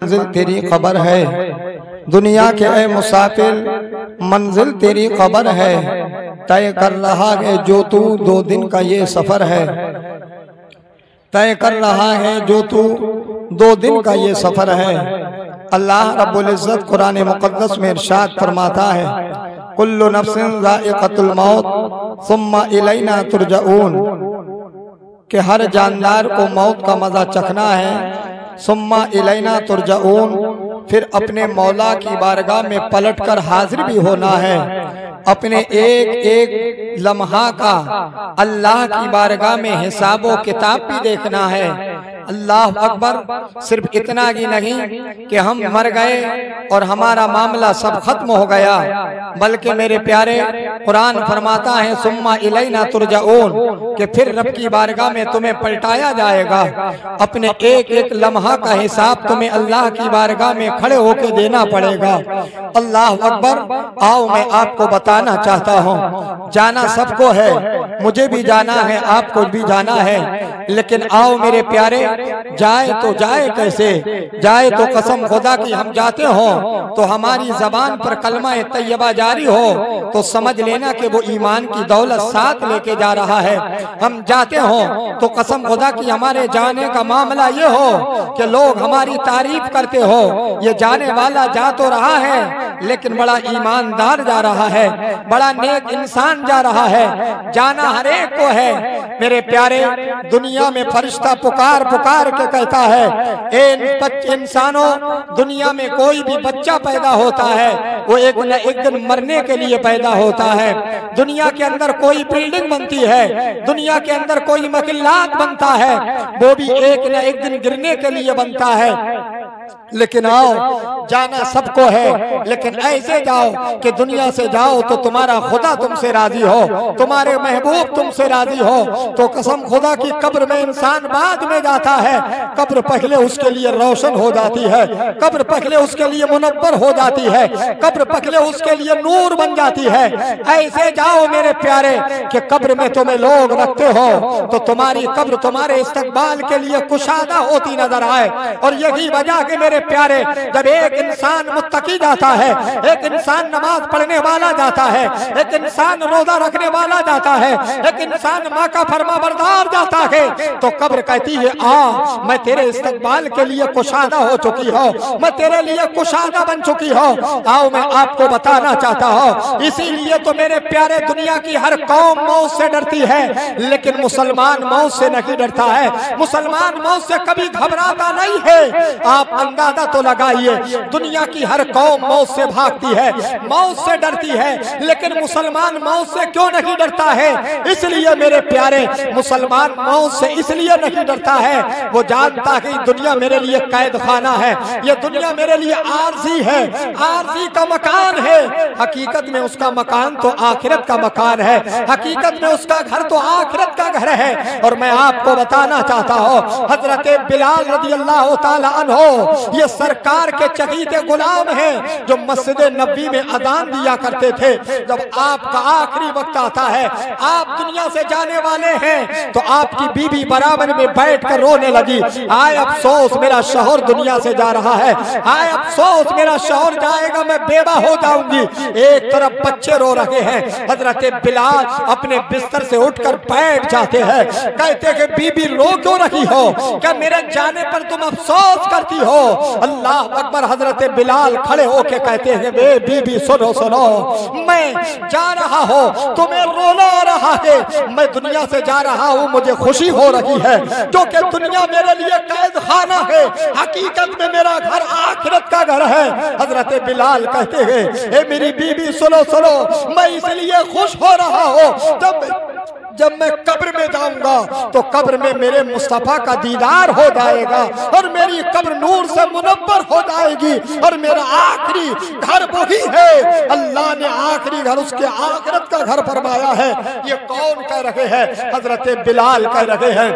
मंजिल तेरी खबर है, दुनिया के ए मुसाफिर मंजिल तेरी खबर है। तय कर रहा है जो तू 2 दिन का ये सफर है, तय कर रहा है जो तू 2 दिन का ये सफर है। अल्लाह रब्बुल इज्जत कुरान मुक़द्दस में इरशाद फरमाता है, कुल्लु नफ्सिन ज़ाइक़तुल मौत सुम्मा इलैना तुरजऊन, कि हर जानदार को मौत का मजा चखना है। सुम्मा इलैना तुरजऊन, फिर अपने मौला की बारगाह में पलटकर हाजिर भी होना है। अपने एक एक लम्हा का अल्लाह की बारगाह में हिसाबो किताब भी देखना है। अल्लाह अकबर। सिर्फ इतना ही नहीं कि हम मर गए और हमारा मामला सब खत्म हो गया, बल्कि मेरे प्यारे कुरान फरमाता है सुम्मा इलैना तुरजऊन, कि फिर रब की बारगाह में तुम्हें पलटाया जाएगा। अपने एक एक लम्हा का हिसाब तुम्हें अल्लाह की बारगाह में खड़े होकर देना पड़ेगा। अल्लाह अकबर। आओ मैं आपको बताना चाहता हूँ, जाना सबको है, मुझे भी जाना है, आपको भी जाना है, लेकिन आओ मेरे प्यारे, जाए तो जाए कैसे? जाए तो कसम खुदा की हम जाते हो तो हमारी जबान पर कलमा तैयबा जारी हो तो समझ लेना कि वो ईमान की दौलत साथ लेके जा रहा है। हम जाते हो तो कसम खुदा की हमारे जाने का मामला ये हो कि लोग हमारी तारीफ करते हो, ये जाने वाला जा तो रहा है लेकिन बड़ा ईमानदार जा रहा है, बड़ा नेक इंसान जा रहा है। जाना हर एक को है मेरे प्यारे। दुनिया में फरिश्ता पुकार पुकार के कहता है, ए इंसानों, दुनिया में कोई भी बच्चा पैदा होता है वो एक न एक दिन मरने के लिए पैदा होता है। दुनिया के अंदर कोई बिल्डिंग बनती है, दुनिया के अंदर कोई मकिलात बनता है, वो भी एक न एक दिन गिरने के लिए बनता है। लेकिन आओ, जाना सबको है, लेकिन ऐसे जाओ कि दुनिया से जाओ तो तुम्हारा खुदा तुमसे राजी हो, तुम्हारे महबूब तुमसे राजी हो। तो कसम खुदा की कब्र में इंसान बाद में जाता है, कब्र पहले उसके लिए रोशन हो जाती है, कब्र पहले उसके लिए मुनव्वर हो जाती है, कब्र पहले उसके लिए नूर बन जाती है। ऐसे जाओ मेरे प्यारे कि कब्र में तुम्हें लोग रखते हो तो तुम्हारी कब्र तुम्हारे इस्तकबाल के लिए कुशादा होती नजर आए। और यही वजह के मेरे प्यारे, जब एक इंसान मुत्तकी जाता है, एक इंसान नमाज पढ़ने वाला जाता है, एक इंसान रोजा रखने वाला जाता है, एक इंसान माँ का फरमाबरदार जाता है, तो कब्र कहती है आ, मैं तेरे इस्तकबाल के लिए कुशादा हो चुकी हो, मैं तेरे लिए कुशादा बन चुकी हो। आओ मैं आपको बताना चाहता हूँ, इसीलिए तो मेरे प्यारे दुनिया की हर कौम मौत से डरती है, लेकिन मुसलमान मौत से नहीं डरता है। मुसलमान मौत से कभी घबराता नहीं है। आप अंदाजा तो लगाइए, दुनिया की हर कौम मौत से भागती है, मौत से डरती है, लेकिन मुसलमान मौत से क्यों नहीं डरता है? इसलिए मेरे प्यारे, मुसलमान मौत से इसलिए नहीं डरता है, वो जानता है कि दुनिया मेरे लिए कैद खाना है, ये दुनिया मेरे लिए आरजी है, आरजी का मकान है। हकीकत में उसका मकान तो आखिरत का मकान है, हकीकत में उसका घर तो आखिरत का घर है। और मैं आपको बताना चाहता हूँ, हजरत बिलाल रज़ी अल्लाह ताला अन्हो ये सरकार के चहीते गुलाम हैं जो मस्जिद नबी में अजान दिया करते थे। जब आपका आखिरी वक्त आता है, आप दुनिया से जाने वाले हैं, तो आपकी बीबी बराबर में बैठकर रोने लगी, आए अफसोस मेरा शौहर दुनिया से जा रहा है, आए अफसोस मेरा शौहर जाएगा, मैं बेवा हो जाऊंगी। एक तरफ बच्चे रो रहे हैं, हजरत बिलाल अपने बिस्तर से उठकर बैठ जाते हैं, कहते कि बीबी रो क्यों रही हो, क्या मेरे जाने पर तुम अफसोस करती हो? अल्लाह अकबर। हजरत बिलाल खड़े होके कहते हैं, बे बीबी सुनो सुनो, मैं जा रहा हूँ, तुम्हें रोना आ रहा है, मैं दुनिया से जा रहा हूँ, मुझे खुशी हो रही है, जो कि दुनिया मेरे लिए कैद खाना है, हकीकत में मेरा घर आखिरत का घर है। हजरत बिलाल कहते हैं, ए मेरी बीबी सुनो सुनो, मैं इसलिए खुश हो रहा हूँ, जब मैं कब्र में जाऊंगा तो कब्र में मेरे मुस्तफा का दीदार हो जाएगा और मेरी कब्र नूर से मुनव्वर हो जाएगी, और मेरा आखिरी घर वही है। अल्लाह ने आखिरी घर उसके आखिरत का घर फरमाया है। ये कौन कह रहे हैं? हजरत बिलाल कह रहे हैं,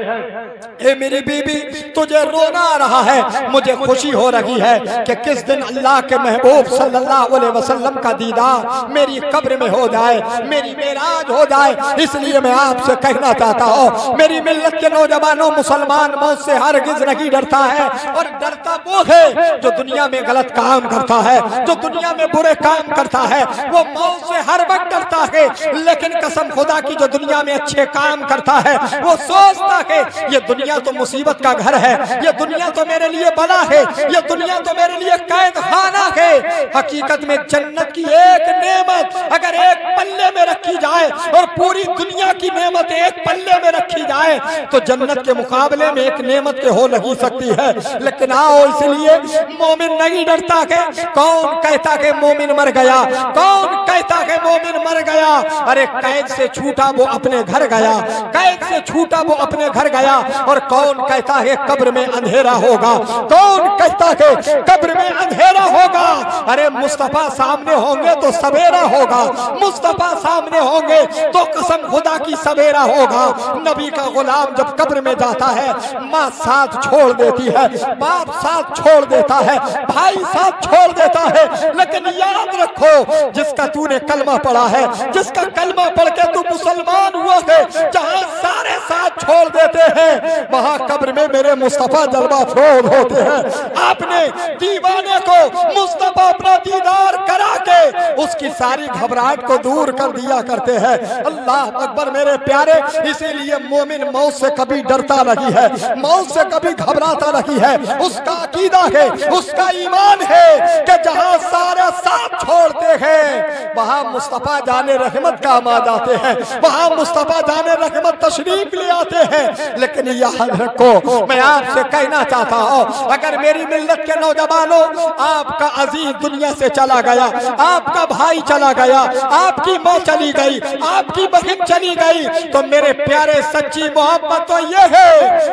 ए मेरी बीबी तुझे रोना आ रहा है, मुझे खुशी हो रही है कि किस दिन अल्लाह के महबूब सल्लल्लाहु अलैहि वसल्लम का दीदार मेरी कब्र में हो जाए, मेरी मेराज हो जाए। इसलिए मैं आपसे कहना चाहता हूँ, मेरी मिल्लत के नौजवानों, मुसलमान मौत से हरगिज नहीं डरता है। और डरता वो है जो दुनिया में गलत काम करता है, जो दुनिया में बुरे काम करता है, वो मौत से हर वक्त डरता है। लेकिन कसम खुदा की जो दुनिया में अच्छे काम करता है वो सोचता है ये दुनिया तो मुसीबत का घर है, ये दुनिया तो मेरे लिए बला है, ये दुनिया तो मेरे लिए कैद खाना है। हकीकत में जन्नत की एक नेमत अगर एक पल्ले में रखी जाए और पूरी दुनिया की नेमत एक पल्ले में रखी जाए तो जन्नत के मुकाबले में एक नेमत के हो नहीं सकती है। लेकिन आओ, इसलिए मोमिन नहीं डरता है। कौन कहता है मोमिन मर गया? कौन कहता है मोमिन मर गया? अरे कैद से छूटा वो अपने घर गया, कैद से छूटा वो अपने घर गया। और कौन कहता है कब्र में अंधेरा होगा? कौन कहता है कब्र में अंधेरा होगा? अरे मुस्तफा सामने होंगे तो सवेरा होगा, मुस्तफा सामने होंगे तो कसम खुदा की सवेरा होगा। नबी का गुलाम जब कब्र में जाता है, माँ साथ छोड़ देती है, बाप साथ छोड़ देता है, भाई साथ छोड़ देता है। लेकिन याद रखो, जिसका तूने कलमा पढ़ा है, जिसका कलमा पढ़ के तू मुसलमान हुआ है, जहाँ सारे साथ छोड़ देते हैं वहाँ कब्र में मेरे मुस्तफा जलवा फरोज होते हैं। आपने दीवाने को मुस्तफा अपना दीदार करा के उसकी सारी घबराहट को दूर कर दिया करते हैं। अल्लाह अकबर मेरे प्यारे, इसीलिए मोमिन मौत से कभी डरता नहीं है, मौत से कभी घबराता नहीं है। उसका अकीदा है, उसका ईमान है कि जहाँ सारे साथ छोड़ते हैं वहाँ मुस्तफा जाने रहमत काम आ जाते हैं, वहाँ मुस्तफा जाने रहमत तशरीफ ले आते हैं। लेकिन याद रखो, मैं आपसे कहना चाहता हूँ, अगर मेरी मिल्लत के नौजवानों, आपका अजीज दुनिया से चला गया, आपका भाई चला गया, आपकी माँ चली गई, आपकी बहन चली गई, तो मेरे प्यारे सच्ची मोहब्बत तो ये है,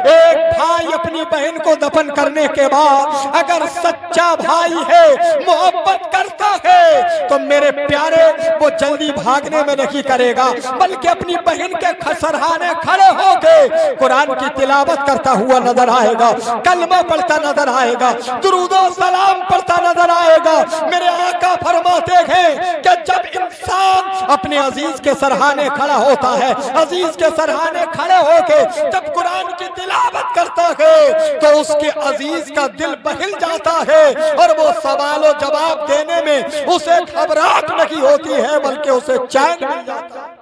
एक भाई अपनी बहन को दफन करने के बाद अगर सच्चा भाई है, मोहब्बत करता है, तो मेरे प्यारे वो जल्दी भागने में नहीं करेगा, बल्कि अपनी बहन के सरहाने खड़े होके कुरान की तिलावत करता हुआ नजर आएगा, कलमा पढ़ता नजर आएगा, दुरूदो सलाम पढ़ता नजर आएगा। मेरे आका फरमाते हैं कि जब इंसान अपने अजीज के सरहाने खड़ा होता है, अजीज के सरहाने खड़े होके जब कुरान की तिलावत करता है तो उसके अजीज का दिल बहिल जाता है और वो सवालों जवाब देने में उसे घबराहट नहीं होती है, बल्कि उसे चैन मिल जाता है।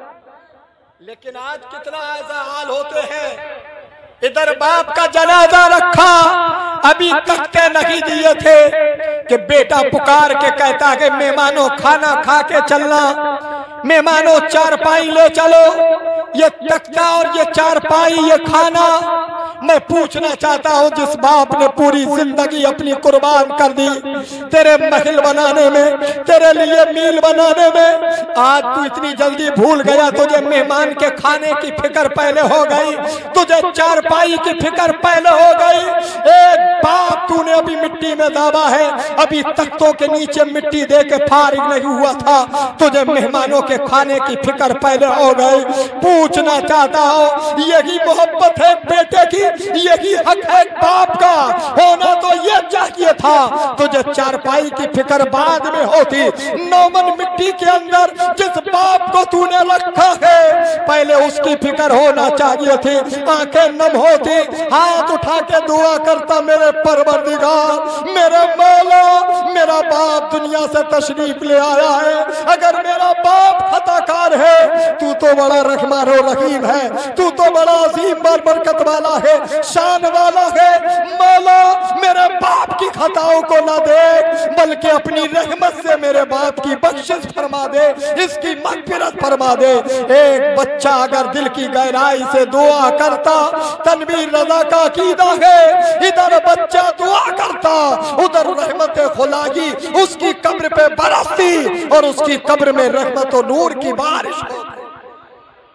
लेकिन आज कितना ऐसा हाल होते हैं, इधर बाप का जनाजा रखा, अभी तक के नहीं दिए थे कि बेटा पुकार के कहता है मेहमानों खाना खा के चलना, मेहमानों चारपाई ले चलो, ये तख्ता और ये चारपाई ये खाना। मैं पूछना चाहता हूँ, जिस बाप ने पूरी जिंदगी अपनी कुर्बान कर दी तेरे महल बनाने में, तेरे लिए मील बनाने में, आज तू इतनी जल्दी भूल गया? तुझे मेहमान के खाने की फिक्र पहले हो गई, तुझे चारपाई की फिक्र पहले हो गई। एक बाप तूने अभी मिट्टी में दाबा है, अभी तख्तों के नीचे मिट्टी दे के फारिग नहीं हुआ था, तुझे मेहमानों के खाने की फिक्र पहले हो गई। पूछना चाहता हूँ, यही मोहब्बत है बेटे की, यही हक है बाप का? होना तो ये चाहिए था, तुझे चारपाई की फिक्र बाद में होती। नौमन मिट्टी के अंदर जिस बाप को तूने रखा है पहले उसकी फिक्र होना चाहिए थी। आंखें नम होती, हाथ उठा के दुआ करता, मेरे परवरदिगार, मेरे मौला, मेरा बाप दुनिया से तशरीफ ले आया है, अगर मेरा बाप खताकार है, तू तो बड़ा रहमान और रहीम है, तू तो बड़ा अजीम बरकत वाला है, शान वाला है। मौला मेरे बाप की खताओं को ना देख, बल्कि अपनी रहमत से मेरे बाप की बख्शिश फरमा दे, इसकी मग़फ़िरत फरमा दे। एक बच्चा अगर दिल की गहराई से दुआ करता, तनवीर रज़ा का अकीदा है, इधर बच्चा दुआ करता, उधर रहमत खुदाई उसकी कब्र पे बरसती और उसकी कब्र में रहमत और नूर की बारिश होती।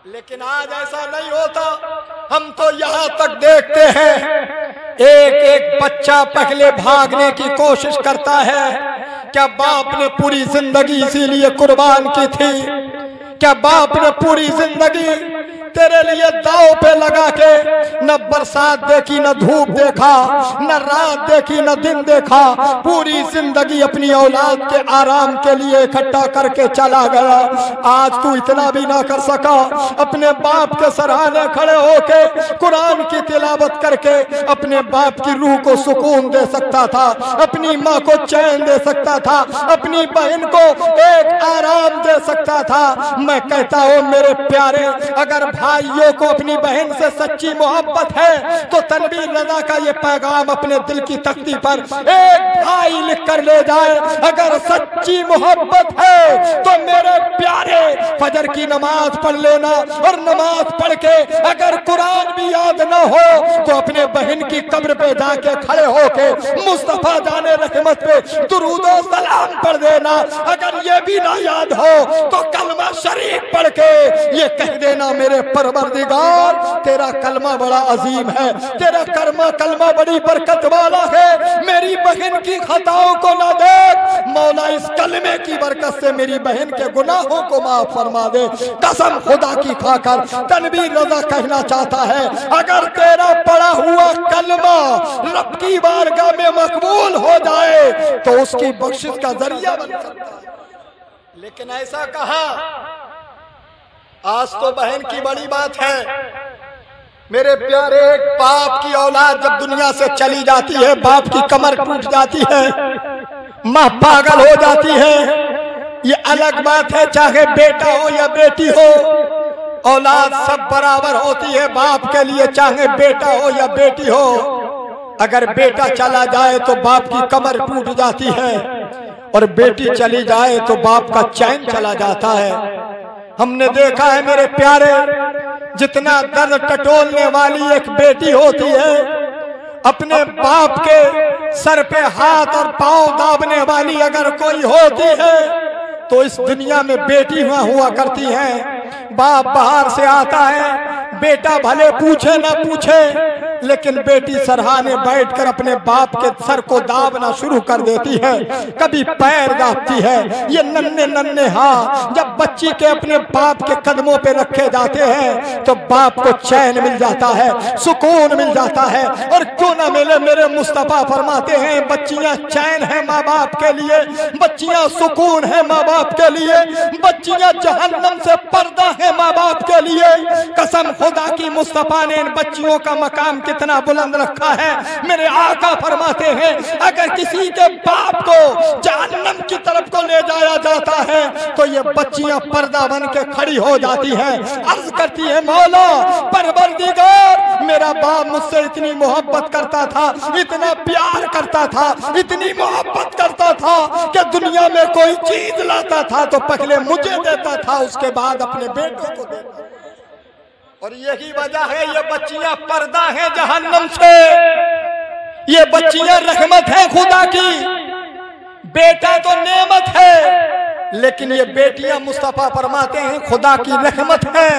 लेकिन आज ऐसा नहीं होता। हम तो यहाँ तक देखते हैं, एक एक बच्चा पहले भागने की कोशिश करता है। क्या बाप ने पूरी जिंदगी इसीलिए कुर्बान की थी? क्या बाप ने पूरी जिंदगी तेरे लिए दाव पे लगा के न बरसात देखी, न धूप देखा, न रात देखी, न दिन देखा, पूरी जिंदगी अपनी औलाद के आराम के लिए इकट्ठा करके चला गया। आज तू इतना भी ना कर सका, अपने बाप के सराहने खड़े होके कुरान की तिलावत करके अपने बाप की रूह को सुकून दे सकता था, अपनी माँ को चैन दे सकता था, अपनी बहन को एक आराम दे सकता था। मैं कहता हूँ मेरे प्यारे, अगर भाइयों को अपनी बहन से सच्ची मोहब्बत है तो तनवीर रजा का ये पैगाम अपने दिल की तख्ती पर एक भाई लिख कर ले जाए। अगर सच्ची मोहब्बत है तो मेरे प्यारे फजर की नमाज पढ़ लेना, और नमाज पढ़ के अगर कुरान भी याद ना हो तो अपने बहन की कब्र पे जाके खड़े होके मुस्तफा जाने रहमत पे दुरूद और सलाम पढ़ देना। अगर ये भी ना याद हो तो कलमा शरीफ पढ़ के ये कह देना, मेरे परवरदिगार तेरा कलमा बड़ा अजीम है, तेरा कलमा बड़ी बरकत वाला है, मेरी बहन की खताओं को ना देख मौला, इस कलमे की बरकत से मेरी बहन के गुनाहों को माफ फरमा दे। कसम खुदा की खाकर तनवीर रजा कहना चाहता है, अगर तेरा पढ़ा हुआ कलमा रब की बारगाह में मकबूल हो जाए तो उसकी बख्शिश का जरिया बन सकता है। लेकिन ऐसा कहा, आज तो बहन की बड़ी बात है मेरे प्यारे। एक बाप की औलाद जब दुनिया से चली जाती है, बाप की कमर टूट जाती है, माँ पागल हो जाती है, ये अलग बात है। चाहे बेटा हो या बेटी हो, औलाद सब बराबर होती है बाप के लिए, चाहे बेटा हो या बेटी हो। अगर बेटा चला जाए तो बाप की कमर टूट जाती है, और बेटी चली जाए तो बाप का चैन चला जाता है। हमने देखा है मेरे प्यारे, जितना दर्द टटोलने वाली एक बेटी होती है, अपने बाप के सर पे हाथ और पांव दाबने वाली अगर कोई होती है तो इस दुनिया में बेटी हुआ करती है। बाप बाहर से आता है, बेटा भले पूछे ना पूछे, लेकिन बेटी सरहाने बैठकर अपने बाप के सर को दाबना शुरू कर देती है, कभी पैर दाबती है। ये नन्हे नन्हे हाथ जब बच्ची के अपने बाप के कदमों पे रखे जाते हैं तो बाप को चैन मिल जाता है, सुकून मिल जाता है। और क्यों ना मिले, मेरे मुस्तफा फरमाते हैं बच्चियां चैन है माँ बाप के लिए, बच्चियां सुकून है माँ बाप के लिए, बच्चियां जहन्नम से पर्दा है माँ बाप के लिए। कसम खुदा की, मुस्तफा ने इन बच्चियों का मकाम कितना बुलंद रखा है। मेरे आका फरमाते हैं अगर किसी के बाप को जहन्नम की तरफ को ले जाया जाता है तो ये बच्चियां पर्दा बन के खड़ी हो जाती हैं, अर्ज करती है मौला परवरदिगार, मेरा बाप मुझसे इतनी मोहब्बत करता था, इतना प्यार करता था, इतनी मोहब्बत करता था कि दुनिया में कोई चीज लाता था तो पहले मुझे देता था, उसके बाद अपने बेटों को देता। और यही वजह है ये बच्चियां पर्दा हैं जहन्नम से, ये बच्चियां रहमत है खुदा की। बेटा तो नेमत है, लेकिन ये बेटियां मुस्तफा फरमाते हैं खुदा की रहमत है।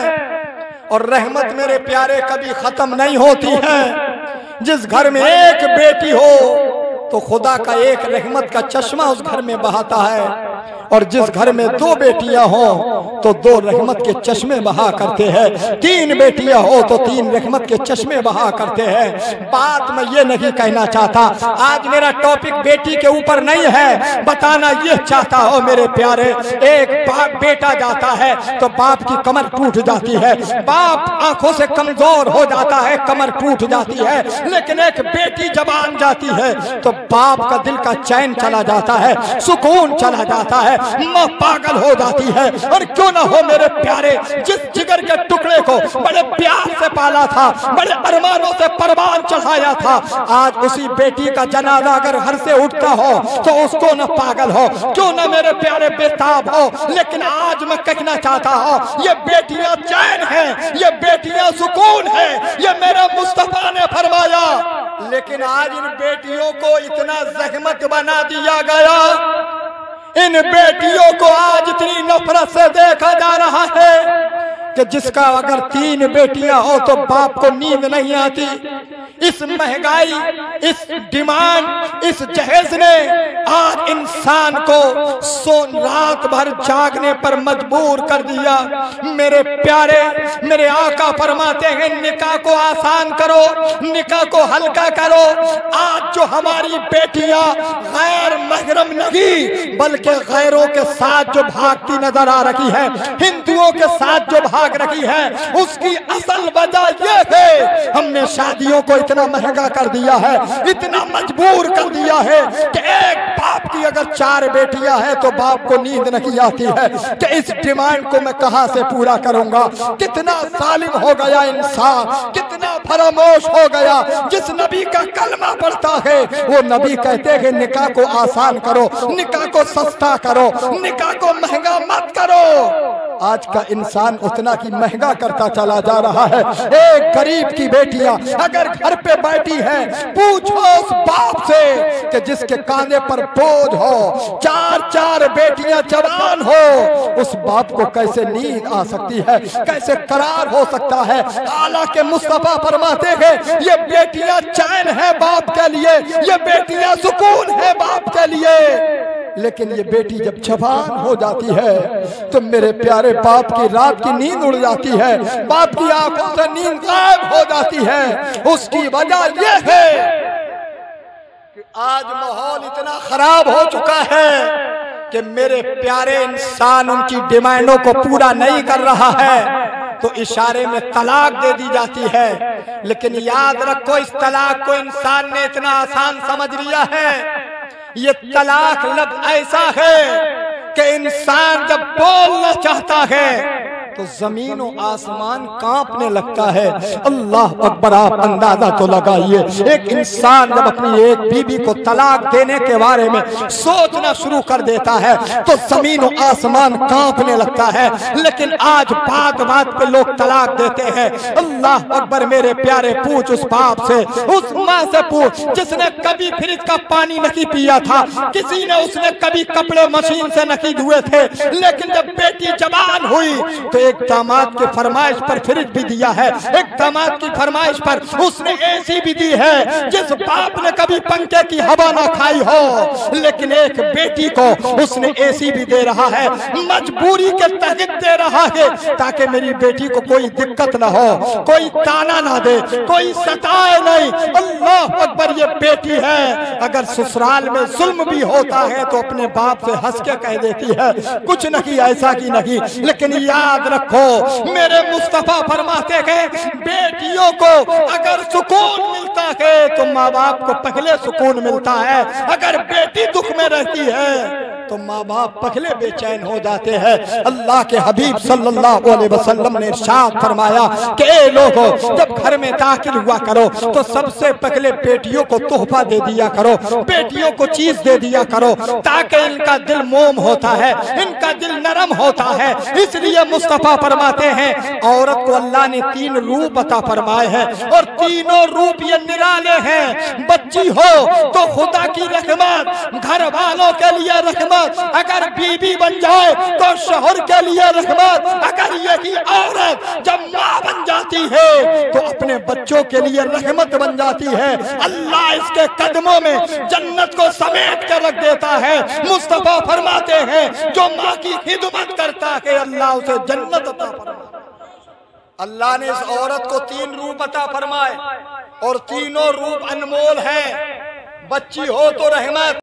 और रहमत मेरे प्यारे कभी खत्म नहीं होती है। जिस घर में एक बेटी हो तो खुदा का एक रहमत का चश्मा उस घर में बहाता है, और जिस घर में दो बेटियां हो तो दो रहमत के चश्मे बहा करते हैं, तीन बेटियां हो तो तीन रहमत के चश्मे बहा करते हैं। बात मैं ये नहीं कहना चाहता, आज मेरा टॉपिक बेटी के ऊपर नहीं है, बताना ये चाहता हो मेरे प्यारे, एक बाप बेटा जाता है तो बाप की कमर टूट जाती है, बाप आंखों से कमजोर हो जाता है, कमर टूट जाती है। लेकिन एक बेटी जबान जाती है तो बाप का दिल का चैन चला जाता है, सुकून चला जाता है, माँ पागल हो जाती है। और क्यों ना हो मेरे प्यारे, जिस जिगर के टुकड़े को बड़े प्यार से पाला था, बड़े अरमानों से परवान चढ़ाया था, आज उसी बेटी का जनाजा अगर घर से उठता हो तो उसको न पागल हो, क्यों ना मेरे प्यारे बेताब हो। लेकिन आज मैं कहना चाहता हूँ ये बेटियां चैन है, ये बेटियां सुकून है, ये मेरा मुस्तफा ने फरमाया। लेकिन आज इन बेटियों को इतना जहमत बना दिया गया, इन बेटियों को आज इतनी नफरत से देखा जा रहा है। कि जिसका अगर 3 बेटियां हो तो बाप को नींद नहीं आती। इस महंगाई, इस डिमांड, इस जहेज ने आज इंसान को रात भर जागने पर मजबूर कर दिया। मेरे प्यारे, मेरे आका फरमाते हैं निकाह को आसान करो, निकाह को हल्का करो। आज जो हमारी बेटियां गैर महरम नहीं बल्कि गैरों के साथ जो भागती नजर आ रही है, हिंदुओं के साथ जो भाग रही है, उसकी असल वजह यह है हमने शादियों को इतना महंगा कर दिया है, इतना मजबूर कर दिया है कि एक बाप की अगर 4 बेटियां हैं तो बाप को नींद नहीं आती है कि इस डिमांड को मैं कहां से पूरा करूंगा। कितना जालिम हो गया इंसान, कितना फरामोश हो गया। जिस नबी का कलमा पढ़ता है वो नबी कहते हैं निकाह को आसान करो, निकाह को सस्ता करो, निकाह को महंगा मत करो। आज का इंसान उतना ही महंगा करता चला जा रहा है। एक गरीब की बेटियां अगर घर पे बैठी हैं, पूछो उस बाप से कि जिसके कांधे पर बोझ हो, 4 बेटियां जवान हो, उस बाप को कैसे नींद आ सकती है, कैसे करार हो सकता है। हालांकि मुस्तफा फरमाते हैं ये बेटियां चैन है बाप के लिए, ये बेटियां सुकून है बाप के लिए। लेकिन ये बेटी जब जवान हो जाती है तो मेरे प्यारे बाप की रात की नींद उड़ जाती है, बाप की आंखों से नींद गायब हो जाती है। उसकी वजह यह है कि आज माहौल इतना खराब हो चुका है कि मेरे प्यारे इंसान उनकी डिमांडों को पूरा नहीं कर रहा है तो इशारे में तलाक दे दी जाती है। लेकिन याद रखो इस तलाक को इंसान ने इतना आसान समझ लिया है। ये तलाक लफ्ज़ ऐसा है कि इंसान जब बोलना चाहता है तो जमीन और आसमान कांपने लगता है। अल्लाह अकबर, आप अंदाजा तो लगाइए, एक इंसान जब अपनी एक बीवी को तलाक देने के बारे में सोचना शुरू कर देता है तो जमीन और आसमान कांपने लगता है। लेकिन आज बात बात पे लोग तलाक देते हैं। अल्लाह अकबर, मेरे प्यारे, पूछ उस बाप से, उस माँ से पूछ जिसने कभी फ्रिज का पानी नहीं पिया था, किसी ने उसने कभी कपड़े मशीन से नहीं धुए थे। लेकिन जब बेटी जवान हुई तो एक दामाद के फरमाइश पर फ्रिज भी दिया है, एक दामाद की फरमाइश पर उसने एसी भी दी है। जिस बाप ने कभी पंखे की हवा ना खाई हो लेकिन एक बेटी को उसने एसी भी दे रहा है, मजबूरी के तहत दे रहा है ताकि मेरी बेटी को कोई दिक्कत ना हो, कोई ताना ना दे, कोई सताए नहीं। अल्लाह अकबर, ये बेटी है। अगर ससुराल में जुल्म भी होता है तो अपने बाप से हंस के कह देती है कुछ नहीं, ऐसा की नहीं। लेकिन याद रखो मेरे मुस्तफा फरमाते हैं बेटियों को अगर सुकून मिलता है तो माँ बाप को पहले सुकून मिलता है। अगर बेटी दुख में रहती है तो माँ बाप पहले बेचैन हो जाते हैं। अल्लाह के हबीब सल्लल्लाहु अलैहि वसल्लम ने इरशाद फरमाया कि ए लोगों, जब घर में दाखिल हुआ करो तो सबसे पहले बेटियों को तोहफा दे दिया करो, बेटियों को चीज दे दिया करो ताकि इनका दिल मोम होता है, इनका दिल नरम होता है। इसलिए मुस्तफा फरमाते हैं औरत को अल्लाह ने 3 रूप अता फरमाए हैं और तीनों रूप ये निराले हैं। बच्ची हो तो खुदा की रहमत, घर वालों के लिए रहमत, अगर बीबी बन जाए तो शोहर के लिए रहमत, अगर यही औरत जब माँ बन जाती है तो अपने बच्चों के लिए रहमत बन जाती है। अल्लाह इसके कदमों में जन्नत को समेट कर रख देता है। मुस्तफा फरमाते हैं जो माँ की खिदमत करता है अल्लाह उसे जन्नत अता फरमाता। अल्लाह ने इस औरत को 3 रूप अता फरमाए और तीनों रूप अनमोल है। बच्ची हो तो रहमत,